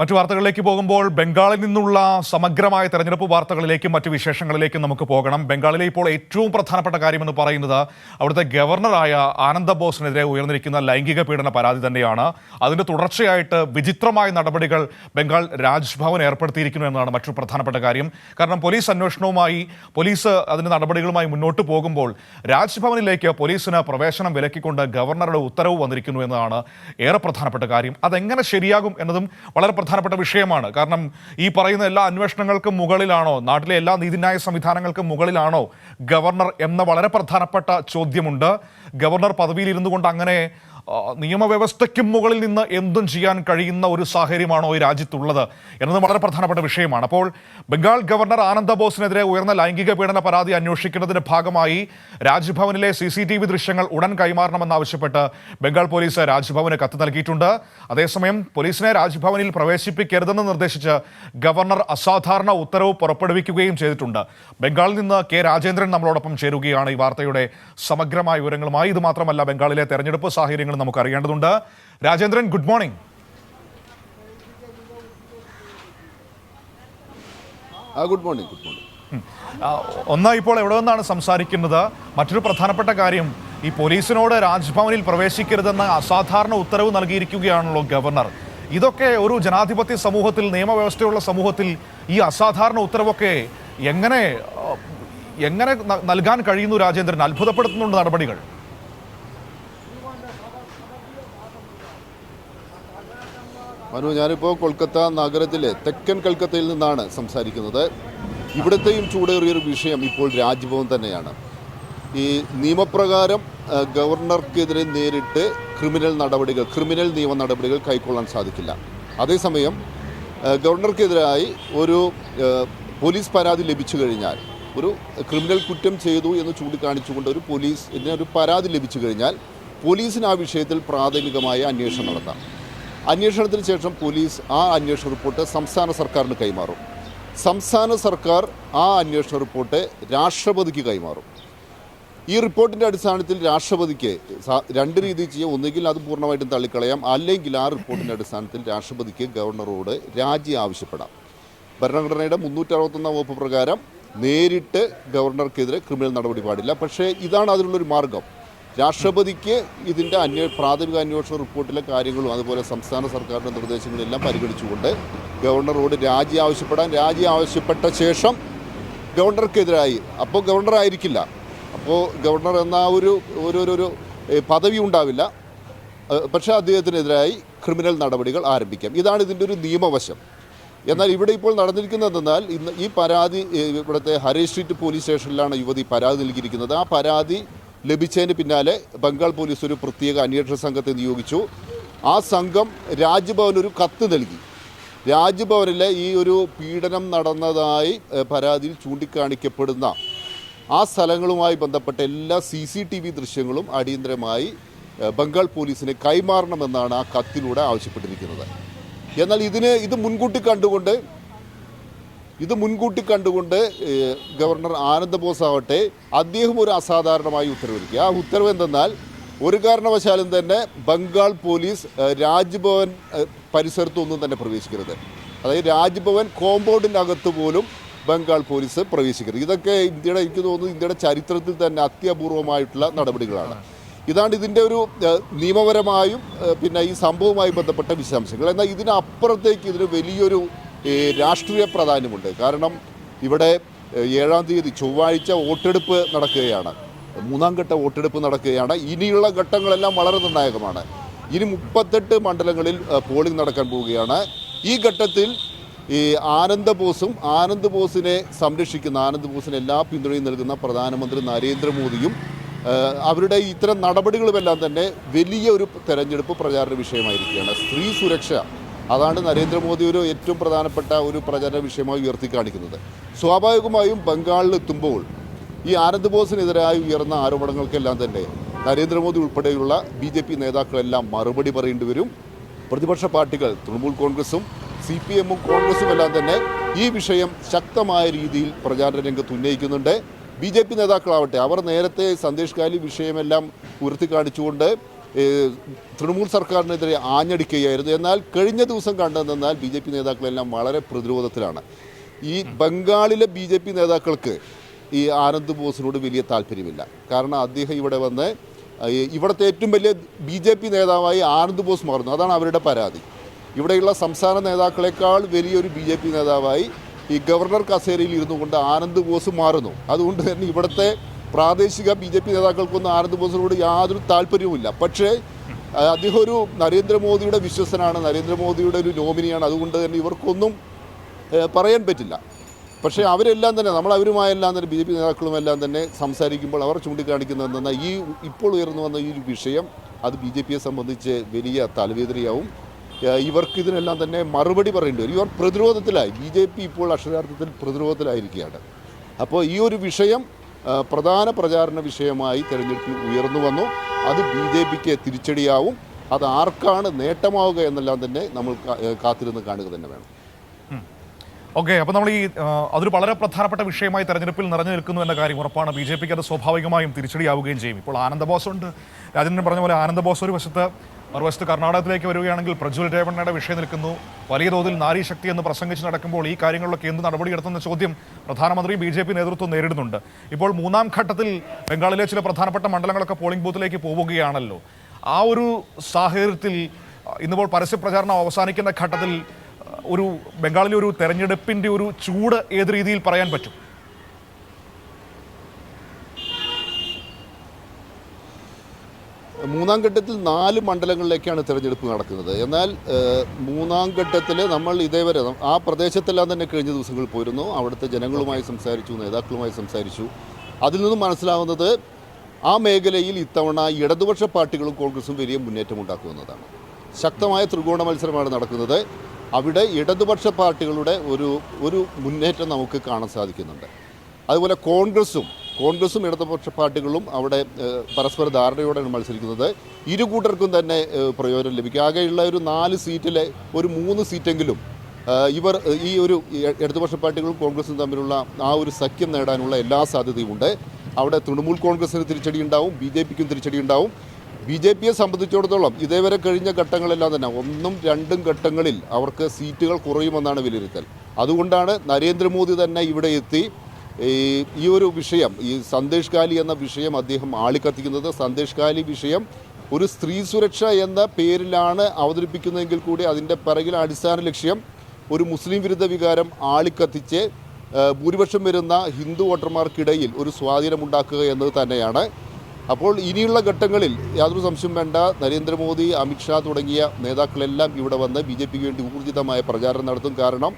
മറ്റു വാർത്തകളിലേക്ക് പോകുമ്പോൾ ബംഗാളിൽ നിന്നുള്ള സമഗ്രമായ തെരഞ്ഞെടുപ്പ് വാർത്തകളിലേക്കും മറ്റു വിശേഷങ്ങളിലേക്കും നമുക്ക് പോകണം. ബംഗാളിലെ ഇപ്പോൾ ഏറ്റവും പ്രധാനപ്പെട്ട കാര്യമെന്ന് പറയുന്നത് അവിടുത്തെ ഗവർണറായ ആനന്ദ ബോസിനെതിരെ ഉയർന്നിരിക്കുന്ന ലൈംഗിക പീഡന പരാതി തന്നെയാണ്. അതിന്റെ തുടർച്ചയായിട്ട് വിചിത്രമായ നടപടികൾ ബംഗാൾ രാജ്ഭവൻ ഏർപ്പെടുത്തിയിരിക്കുന്നു എന്നതാണ് മറ്റൊരു പ്രധാനപ്പെട്ട കാര്യം. കാരണം പോലീസ് അന്വേഷണവുമായി പോലീസ് അതിന്റെ നടപടികളുമായി മുന്നോട്ട് പോകുമ്പോൾ രാജ്ഭവനിലേക്ക് പോലീസിന് പ്രവേശനം വിലക്കിക്കൊണ്ട് ഗവർണറുടെ ഉത്തരവ് വന്നിരിക്കുന്നു എന്നതാണ് ഏറെ പ്രധാനപ്പെട്ട കാര്യം. അതെങ്ങനെ ശരിയാകും എന്നതും വളരെ പ്രധാനപ്പെട്ട വിഷയമാണ്. കാരണം ഈ പറയുന്ന എല്ലാ അന്വേഷണങ്ങൾക്കും മുകളിലാണോ, നാട്ടിലെ എല്ലാ നീതിന്യായ സംവിധാനങ്ങൾക്കും മുകളിലാണോ ഗവർണർ എന്ന വളരെ പ്രധാനപ്പെട്ട ചോദ്യമുണ്ട്. ഗവർണർ പദവിയിൽ ഇരുന്നു കൊണ്ട് അങ്ങനെ നിയമവ്യവസ്ഥയ്ക്കും മുകളിൽ നിന്ന് എന്തും ചെയ്യാൻ കഴിയുന്ന ഒരു സാഹചര്യമാണോ ഈ രാജ്യത്തുള്ളത് എന്നതും വളരെ പ്രധാനപ്പെട്ട വിഷയമാണ്. അപ്പോൾ ബംഗാൾ ഗവർണർ ആനന്ദ ബോസിനെതിരെ ഉയർന്ന ലൈംഗിക പീഡന പരാതി അന്വേഷിക്കുന്നതിന്റെ ഭാഗമായി രാജ്ഭവനിലെ CCTV ദൃശ്യങ്ങൾ ഉടൻ കൈമാറണമെന്നാവശ്യപ്പെട്ട് ബംഗാൾ പോലീസ് രാജ്ഭവന് കത്ത് നൽകിയിട്ടുണ്ട്. അതേസമയം പോലീസിനെ രാജ്ഭവനിൽ പ്രവേശിപ്പിക്കരുതെന്ന് നിർദ്ദേശിച്ച് ഗവർണർ അസാധാരണ ഉത്തരവ് പുറപ്പെടുവിക്കുകയും ചെയ്തിട്ടുണ്ട്. ബംഗാളിൽ നിന്ന് K. രാജേന്ദ്രൻ നമ്മളോടൊപ്പം ചേരുകയാണ് ഈ വാർത്തയുടെ സമഗ്രമായ വിവരങ്ങളുമായി. ഇത് മാത്രമല്ല, ബംഗാളിലെ തെരഞ്ഞെടുപ്പ് സാഹചര്യങ്ങൾ നമുക്ക് അറിയേണ്ടതുണ്ട്. Rajendran, good morning. Good morning. ഇപ്പോൾ എവിടെ നിന്നാണ് സംസാരിക്കുന്നത്? മറ്റൊരു പ്രധാനപ്പെട്ട കാര്യം, ഈ പോലീസിനോട് രാജ്ഭവനിൽ പ്രവേശിക്കരുതെന്ന അസാധാരണ ഉത്തരവ് നൽകിയിരിക്കുകയാണല്ലോ ഗവർണർ. ഇതൊക്കെ ഒരു ജനാധിപത്യ സമൂഹത്തിൽ, നിയമവ്യവസ്ഥയുള്ള സമൂഹത്തിൽ ഈ അസാധാരണ ഉത്തരവൊക്കെ എങ്ങനെ നൽകാൻ കഴിയുന്നു രാജേന്ദ്രൻ? അത്ഭുതപ്പെടുത്തുന്നുണ്ട് നടപടികൾ. മനു, ഞാനിപ്പോൾ കൊൽക്കത്ത നഗരത്തിലെ തെക്കൻ കൽക്കത്തയിൽ നിന്നാണ് സംസാരിക്കുന്നത്. ഇവിടുത്തെയും ചൂടേറിയൊരു വിഷയം ഇപ്പോൾ രാജ്ഭവൻ തന്നെയാണ്. ഈ നിയമപ്രകാരം ഗവർണർക്കെതിരെ നേരിട്ട് ക്രിമിനൽ നിയമ നടപടികൾ കൈക്കൊള്ളാൻ സാധിക്കില്ല. അതേസമയം ഗവർണർക്കെതിരായി ഒരു പോലീസ് പരാതി ലഭിച്ചു കഴിഞ്ഞാൽ, ഒരു ക്രിമിനൽ കുറ്റം ചെയ്തു എന്ന് ചൂണ്ടിക്കാണിച്ചുകൊണ്ട് ഒരു പരാതി ലഭിച്ചു കഴിഞ്ഞാൽ പോലീസിന് ആ വിഷയത്തിൽ പ്രാഥമികമായ അന്വേഷണം നടത്താം. അന്വേഷണത്തിന് ശേഷം പോലീസ് ആ അന്വേഷണ റിപ്പോർട്ട് സംസ്ഥാന സർക്കാരിന് കൈമാറും. സംസ്ഥാന സർക്കാർ ആ അന്വേഷണ റിപ്പോർട്ട് രാഷ്ട്രപതിക്ക് കൈമാറും. ഈ റിപ്പോർട്ടിൻ്റെ അടിസ്ഥാനത്തിൽ രാഷ്ട്രപതിക്ക് രണ്ട് രീതിയിൽ ചെയ്യാം. ഒന്നുകിൽ അത് പൂർണ്ണമായിട്ടും തള്ളിക്കളയാം, അല്ലെങ്കിൽ ആ റിപ്പോർട്ടിൻ്റെ അടിസ്ഥാനത്തിൽ രാഷ്ട്രപതിക്ക് ഗവർണറോട് രാജി ആവശ്യപ്പെടാം. ഭരണഘടനയുടെ 361 വകുപ്പ് പ്രകാരം നേരിട്ട് ഗവർണർക്കെതിരെ ക്രിമിനൽ നടപടി പാടില്ല. പക്ഷേ ഇതാണ് അതിനുള്ളൊരു മാർഗം. രാഷ്ട്രപതിക്ക് ഇതിൻ്റെ പ്രാഥമിക അന്വേഷണ റിപ്പോർട്ടിലെ കാര്യങ്ങളും അതുപോലെ സംസ്ഥാന സർക്കാരിൻ്റെ നിർദ്ദേശങ്ങളെല്ലാം പരിഗണിച്ചുകൊണ്ട് ഗവർണറോട് രാജി ആവശ്യപ്പെടാൻ. രാജി ആവശ്യപ്പെട്ട ശേഷം ഗവർണർക്കെതിരായി, അപ്പോൾ ഗവർണർ ആയിരിക്കില്ല, അപ്പോൾ ഗവർണർ എന്ന ഒരു പദവി ഉണ്ടാവില്ല, പക്ഷേ അദ്ദേഹത്തിനെതിരായി ക്രിമിനൽ നടപടികൾ ആരംഭിക്കാം. ഇതാണ് ഇതിൻ്റെ ഒരു നിയമവശം. എന്നാൽ ഇവിടെ ഇപ്പോൾ നടന്നിരിക്കുന്നതെന്നാൽ, ഈ പരാതി ഇവിടുത്തെ ഹരേ സ്ട്രീറ്റ് പോലീസ് സ്റ്റേഷനിലാണ് യുവതി പരാതി നൽകിയിരിക്കുന്നത്. ആ പരാതി ലഭിച്ചതിന് പിന്നാലെ ബംഗാൾ പോലീസ് ഒരു പ്രത്യേക അന്വേഷണ സംഘത്തെ നിയോഗിച്ചു. ആ സംഘം രാജ്ഭവനൊരു കത്ത് നൽകി. രാജ്ഭവനിലെ ഈ ഒരു പീഡനം നടന്നതായി പരാതിയിൽ ചൂണ്ടിക്കാണിക്കപ്പെടുന്ന ആ സ്ഥലങ്ങളുമായി ബന്ധപ്പെട്ട എല്ലാ CCTV ദൃശ്യങ്ങളും അടിയന്തരമായി ബംഗാൾ പോലീസിന് കൈമാറണമെന്നാണ് ആ കത്തിലൂടെ ആവശ്യപ്പെട്ടിരിക്കുന്നത്. എന്നാൽ ഇത് മുൻകൂട്ടി കണ്ടുകൊണ്ട് ഗവർണർ ആനന്ദ ബോസ് ആവട്ടെ, അദ്ദേഹം ഒരു അസാധാരണമായി ഉത്തരവിരിക്കുക. ആ ഉത്തരവ് എന്തെന്നാൽ, ഒരു കാരണവശാലും തന്നെ ബംഗാൾ പോലീസ് രാജ്ഭവൻ പരിസരത്തൊന്നും തന്നെ പ്രവേശിക്കരുത്. അതായത് രാജ്ഭവൻ കോമ്പൗണ്ടിനകത്ത് പോലും ബംഗാൾ പോലീസ് പ്രവേശിക്കരുത്. ഇതൊക്കെ എനിക്ക് തോന്നുന്നു ഇന്ത്യയുടെ ചരിത്രത്തിൽ തന്നെ അത്യപൂർവമായിട്ടുള്ള നടപടികളാണ്. ഇതാണ് ഇതിൻ്റെ ഒരു നിയമപരമായും പിന്നെ ഈ സംഭവവുമായി ബന്ധപ്പെട്ട വിശദാംശങ്ങൾ. എന്നാൽ ഇതിനപ്പുറത്തേക്ക് ഇതിന് വലിയൊരു രാഷ്ട്രീയ പ്രാധാന്യമുണ്ട്. കാരണം ഇവിടെ 7-ാം തീയതി ചൊവ്വാഴ്ച വോട്ടെടുപ്പ് നടക്കുകയാണ്, 3ാം ഘട്ട വോട്ടെടുപ്പ് നടക്കുകയാണ്. ഇനിയുള്ള ഘട്ടങ്ങളെല്ലാം വളരെ നിർണായകമാണ്. ഇനി 38 മണ്ഡലങ്ങളിൽ പോളിംഗ് നടക്കാൻ പോവുകയാണ്. ഈ ഘട്ടത്തിൽ ഈ ആനന്ദ് ബോസിനെ സംരക്ഷിക്കുന്ന, ആനന്ദ് ബോസിന് എല്ലാ പിന്തുണയും നൽകുന്ന പ്രധാനമന്ത്രി നരേന്ദ്രമോദിയും അവരുടെ ഇത്തരം നടപടികളുമെല്ലാം തന്നെ വലിയൊരു തെരഞ്ഞെടുപ്പ് പ്രചാരണ വിഷയമായിരിക്കുകയാണ്. സ്ത്രീ സുരക്ഷ, അതാണ് നരേന്ദ്രമോദി ഏറ്റവും പ്രധാനപ്പെട്ട ഒരു പ്രചാരണ വിഷയമായി ഉയർത്തി കാണിക്കുന്നത്. സ്വാഭാവികമായും ബംഗാളിൽ എത്തുമ്പോൾ ഈ ആനന്ദ് ബോസിനെതിരായി ഉയർന്ന ആരോപണങ്ങൾക്കെല്ലാം തന്നെ നരേന്ദ്രമോദി ഉൾപ്പെടെയുള്ള BJP നേതാക്കളെല്ലാം മറുപടി പറയേണ്ടി വരും. പ്രതിപക്ഷ പാർട്ടികൾ തൃണമൂൽ കോൺഗ്രസും CPM-ഉം കോൺഗ്രസും എല്ലാം തന്നെ ഈ വിഷയം ശക്തമായ രീതിയിൽ പ്രചാരണ രംഗത്ത് ഉന്നയിക്കുന്നുണ്ട്. BJP നേതാക്കളാവട്ടെ, അവർ നേരത്തെ സന്ദേശ് കാലി വിഷയമെല്ലാം ഉയർത്തി കാണിച്ചുകൊണ്ട് തൃണമൂൽ സർക്കാരിനെതിരെ ആഞ്ഞടിക്കുകയായിരുന്നു. എന്നാൽ കഴിഞ്ഞ ദിവസം കണ്ടെന്നാൽ ബി ജെ പി നേതാക്കളെല്ലാം വളരെ പ്രതിരോധത്തിലാണ്. ഈ ബംഗാളിലെ ബി ജെ പി നേതാക്കൾക്ക് ഈ ആനന്ദ് ബോസിനോട് വലിയ താല്പര്യമില്ല. കാരണം അദ്ദേഹം ഇവിടെ വന്ന് ഇവിടുത്തെ ഏറ്റവും വലിയ ബി ജെ പി നേതാവായി ആനന്ദ് ബോസ് മാറുന്നു. അതാണ് അവരുടെ പരാതി. ഇവിടെയുള്ള സംസ്ഥാന നേതാക്കളെക്കാൾ വലിയൊരു ബി ജെ പി നേതാവായി ഈ ഗവർണർ കസേരയിൽ ഇരുന്നു കൊണ്ട് ആനന്ദ് ബോസ് മാറുന്നു. അതുകൊണ്ട് തന്നെ ഇവിടുത്തെ പ്രാദേശിക ബി ജെ പി നേതാക്കൾക്കൊന്നും ആനന്ദ് ബോസിനോട് യാതൊരു താല്പര്യവുമില്ല. പക്ഷേ അദ്ദേഹം ഒരു നരേന്ദ്രമോദിയുടെ വിശ്വസനാണ്, നരേന്ദ്രമോദിയുടെ ഒരു നോമിനിയാണ്. അതുകൊണ്ട് തന്നെ ഇവർക്കൊന്നും പറയാൻ പറ്റില്ല. പക്ഷേ അവരെല്ലാം തന്നെ അവരുമായെല്ലാം തന്നെ ബി ജെ പി നേതാക്കളുമെല്ലാം തന്നെ സംസാരിക്കുമ്പോൾ അവർ ചൂണ്ടിക്കാണിക്കുന്നതെന്നാൽ ഈ ഇപ്പോൾ ഉയർന്നു വന്ന ഈ ഒരു വിഷയം അത് ബി ജെ പിയെ സംബന്ധിച്ച് വലിയ തലവേദനയാവും. ഇവർക്ക് ഇതിനെല്ലാം തന്നെ മറുപടി പറയേണ്ടി വരും. ഇവർ പ്രതിരോധത്തിലായി. ബി ജെ പി ഇപ്പോൾ അക്ഷരാർത്ഥത്തിൽ പ്രതിരോധത്തിലായിരിക്കുകയാണ്. അപ്പോൾ ഈ ഒരു വിഷയം പ്രധാന പ്രചാരണ വിഷയമായി തെരഞ്ഞെടുപ്പിൽ ഉയർന്നു വന്നു. അത് ബി ജെ പിക്ക് തിരിച്ചടിയാവും. അത് ആർക്കാണ് നേട്ടമാവുക എന്നെല്ലാം തന്നെ നമ്മൾ കാത്തിരുന്ന് കാണുക തന്നെ വേണം. ഓക്കെ, അപ്പോൾ നമ്മൾ അതൊരു വളരെ പ്രധാനപ്പെട്ട വിഷയമായി തെരഞ്ഞെടുപ്പിൽ നിറഞ്ഞു നിൽക്കുന്നു എന്ന കാര്യം ഉറപ്പാണ്. ബി ജെ പിക്ക് അത് സ്വാഭാവികമായും തിരിച്ചടിയാവുകയും ചെയ്യും. ഇപ്പോൾ ആനന്ദ് ബോസ് ഉണ്ട്, രാജേന്ദ്രൻ പറഞ്ഞ പോലെ ആനന്ദ് ബോസ് ഒരു വശത്ത്, മറുവശത്ത് കർണാടകത്തിലേക്ക് വരികയാണെങ്കിൽ പ്രജ്വൽ രേവണ്ണയുടെ വിഷയം നിൽക്കുന്നു. വലിയ തോതിൽ നാരീശക്തി എന്ന് പ്രസംഗിച്ച് നടക്കുമ്പോൾ ഈ കാര്യങ്ങളിലൊക്കെ എന്ത് നടപടിയെടുത്തുന്ന ചോദ്യം പ്രധാനമന്ത്രി ബി ജെ പി നേതൃത്വം നേരിടുന്നുണ്ട്. ഇപ്പോൾ മൂന്നാം ഘട്ടത്തിൽ ബംഗാളിലെ ചില പ്രധാനപ്പെട്ട മണ്ഡലങ്ങളൊക്കെ പോളിംഗ് ബൂത്തിലേക്ക് പോവുകയാണല്ലോ. ആ ഒരു സാഹചര്യത്തിൽ ഇന്നിപ്പോൾ പരസ്യ പ്രചാരണം അവസാനിക്കുന്ന ഘട്ടത്തിൽ ഒരു ബംഗാളിലെ ഒരു തെരഞ്ഞെടുപ്പിന്റെ ഒരു ചൂട് ഏത് രീതിയിൽ പറയാൻ പറ്റും? മൂന്നാം ഘട്ടത്തിൽ 4 മണ്ഡലങ്ങളിലേക്കാണ് തിരഞ്ഞെടുപ്പ് നടക്കുന്നത്. എന്നാൽ മൂന്നാം ഘട്ടത്തിൽ നമ്മൾ ഇതേവരെ ആ പ്രദേശത്തെല്ലാം തന്നെ കഴിഞ്ഞ ദിവസങ്ങളിൽ പോയിരുന്നു. അവിടുത്തെ ജനങ്ങളുമായി സംസാരിച്ചു, നേതാക്കളുമായി സംസാരിച്ചു. അതിൽ നിന്നും മനസ്സിലാവുന്നത് ആ മേഖലയിൽ ഇത്തവണ ഇടതുപക്ഷ പാർട്ടികളും കോൺഗ്രസും വലിയ മുന്നേറ്റം ഉണ്ടാക്കുമെന്നതാണ്. ശക്തമായ ത്രികോണ മത്സരമാണ് നടക്കുന്നത്. അവിടെ ഇടതുപക്ഷ പാർട്ടികളുടെ ഒരു മുന്നേറ്റം നമുക്ക് കാണാൻ സാധിക്കുന്നുണ്ട്. അതുപോലെ കോൺഗ്രസും ഇടതുപക്ഷ പാർട്ടികളും അവിടെ പരസ്പര ധാരണയോടെയാണ് മത്സരിക്കുന്നത്. ഇരു കൂട്ടർക്കും തന്നെ പ്രയോജനം ലഭിക്കും. ആകെയുള്ള ഒരു 4 സീറ്റിലെ ഒരു 3 സീറ്റെങ്കിലും ഇവർ ഈ ഒരു ഇടതുപക്ഷ പാർട്ടികളും കോൺഗ്രസും തമ്മിലുള്ള ആ ഒരു സഖ്യം നേടാനുള്ള എല്ലാ സാധ്യതയുമുണ്ട്. അവിടെ തൃണമൂൽ കോൺഗ്രസിന് തിരിച്ചടി ഉണ്ടാവും, ബി ജെ പിക്കും തിരിച്ചടി ഉണ്ടാവും. ബി ജെ പിയെ സംബന്ധിച്ചിടത്തോളം ഇതേവരെ കഴിഞ്ഞ ഘട്ടങ്ങളെല്ലാം തന്നെ 1ഉം 2ഉം ഘട്ടങ്ങളിൽ അവർക്ക് സീറ്റുകൾ കുറയുമെന്നാണ് വിലയിരുത്തൽ. അതുകൊണ്ടാണ് നരേന്ദ്രമോദി തന്നെ ഇവിടെ എത്തി ഈ ഒരു വിഷയം, ഈ സന്ദേശ് ഖാലി എന്ന വിഷയം അദ്ദേഹം ആളിക്കത്തിക്കുന്നത്. സന്ദേശ് ഖാലി വിഷയം ഒരു സ്ത്രീ സുരക്ഷ എന്ന പേരിലാണ് അവതരിപ്പിക്കുന്നതെങ്കിൽ കൂടി അതിൻ്റെ പിറകിൽ അടിസ്ഥാന ലക്ഷ്യം ഒരു മുസ്ലിം വിരുദ്ധ വികാരം ആളിക്കത്തിച്ച് ഭൂരിപക്ഷം വരുന്ന ഹിന്ദു വോട്ടർമാർക്കിടയിൽ ഒരു സ്വാധീനമുണ്ടാക്കുക എന്നത് തന്നെയാണ്. അപ്പോൾ ഇനിയുള്ള ഘട്ടങ്ങളിൽ യാതൊരു സംശയം വേണ്ട, നരേന്ദ്രമോദി, അമിത്ഷാ തുടങ്ങിയ നേതാക്കളെല്ലാം ഇവിടെ വന്ന് ബി ജെ പിക്ക് വേണ്ടി ഊർജിതമായ പ്രചാരണം നടത്തും. കാരണം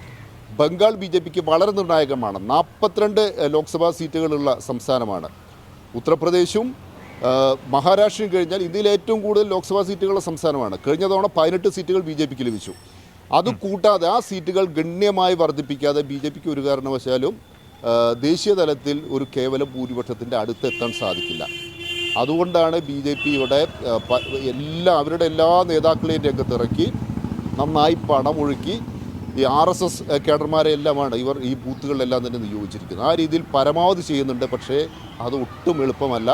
ബംഗാൾ ബി ജെ പിക്ക് വളരെ നിർണായകമാണ്. 42 ലോക്സഭാ സീറ്റുകളുള്ള സംസ്ഥാനമാണ്. ഉത്തർപ്രദേശും മഹാരാഷ്ട്രയും കഴിഞ്ഞാൽ ഇന്ത്യയിലെ ഏറ്റവും കൂടുതൽ ലോക്സഭാ സീറ്റുകളുള്ള സംസ്ഥാനമാണ്. കഴിഞ്ഞ തവണ 18 സീറ്റുകൾ ബി ജെ പിക്ക് ലഭിച്ചു. അത് കൂട്ടാതെ ആ സീറ്റുകൾ ഗണ്യമായി വർദ്ധിപ്പിക്കാതെ ബി ജെ പിക്ക് ഒരു കാരണവശാലും ദേശീയ തലത്തിൽ ഒരു കേവല ഭൂരിപക്ഷത്തിൻ്റെ അടുത്തെത്താൻ സാധിക്കില്ല. അതുകൊണ്ടാണ് ബി ജെ പിയുടെ അവരുടെ എല്ലാ നേതാക്കളെയും രംഗത്തിറക്കി നന്നായി പണമൊഴുക്കി ഈ RSS കേഡർമാരെ എല്ലാമാണ് ഇവർ ഈ ബൂത്തുകളിലെല്ലാം തന്നെ നിയോഗിച്ചിരിക്കുന്നത്. ആ രീതിയിൽ പരമാവധി ചെയ്യുന്നുണ്ട്. പക്ഷേ അത് ഒട്ടും എളുപ്പമല്ല.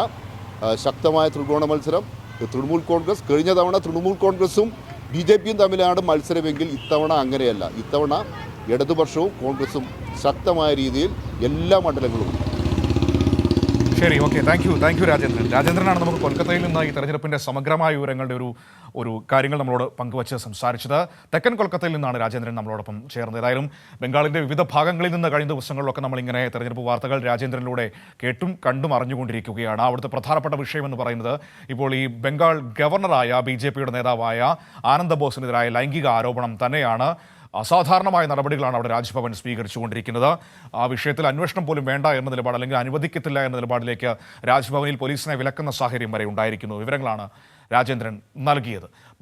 ശക്തമായ ത്രികോണ മത്സരം. തൃണമൂൽ കോൺഗ്രസ്, കഴിഞ്ഞ തവണ തൃണമൂൽ കോൺഗ്രസും ബി ജെ പിയും തമ്മിലാണ് മത്സരമെങ്കിൽ ഇത്തവണ അങ്ങനെയല്ല. ഇത്തവണ ഇടതുപക്ഷവും കോൺഗ്രസും ശക്തമായ രീതിയിൽ എല്ലാ മണ്ഡലങ്ങളും. ശരി, ഓക്കെ, താങ്ക് യു രാജേന്ദ്രനാണ് നമുക്ക് കൊൽക്കത്തയിൽ നിന്ന് ഈ തെരഞ്ഞെടുപ്പിന്റെ സമഗ്രമായ വിവരങ്ങളുടെ ഒരു കാര്യങ്ങൾ നമ്മളോട് പങ്കുവച്ച് സംസാരിച്ചത്. തെക്കൻ കൊൽക്കത്തയിൽ നിന്നാണ് രാജേന്ദ്രൻ നമ്മളോടൊപ്പം ചേർന്നത്. ഏതായാലും ബംഗാളിന്റെ വിവിധ ഭാഗങ്ങളിൽ നിന്ന് കഴിഞ്ഞ ദിവസങ്ങളിലൊക്കെ നമ്മളിങ്ങനെ തെരഞ്ഞെടുപ്പ് വാർത്തകൾ രാജേന്ദ്രനിലൂടെ കേട്ടും കണ്ടും അറിഞ്ഞുകൊണ്ടിരിക്കുകയാണ്. അവിടുത്തെ പ്രധാനപ്പെട്ട വിഷയമെന്ന് പറയുന്നത് ഇപ്പോൾ ഈ ബംഗാൾ ഗവർണറായ ബി ജെ പിയുടെ നേതാവായ ആനന്ദ് ബോസിനെതിരായ ലൈംഗിക ആരോപണം തന്നെയാണ്. അസാധാരണമായ നടപടികളാണ് അവിടെ രാജ്ഭവൻ സ്വീകരിച്ചുകൊണ്ടിരിക്കുന്നത്. ആ വിഷയത്തിൽ അന്വേഷണം പോലും വേണ്ട എന്ന നിലപാട്, അല്ലെങ്കിൽ അനുവദിക്കത്തില്ല എന്ന നിലപാടിലേക്ക് രാജ്ഭവനിൽ പോലീസിനെ വിലക്കുന്ന സാഹചര്യം വരെ ഉണ്ടായിരിക്കുന്നു. വിവരങ്ങളാണ് രാജേന്ദ്രൻ നൽകിയത്.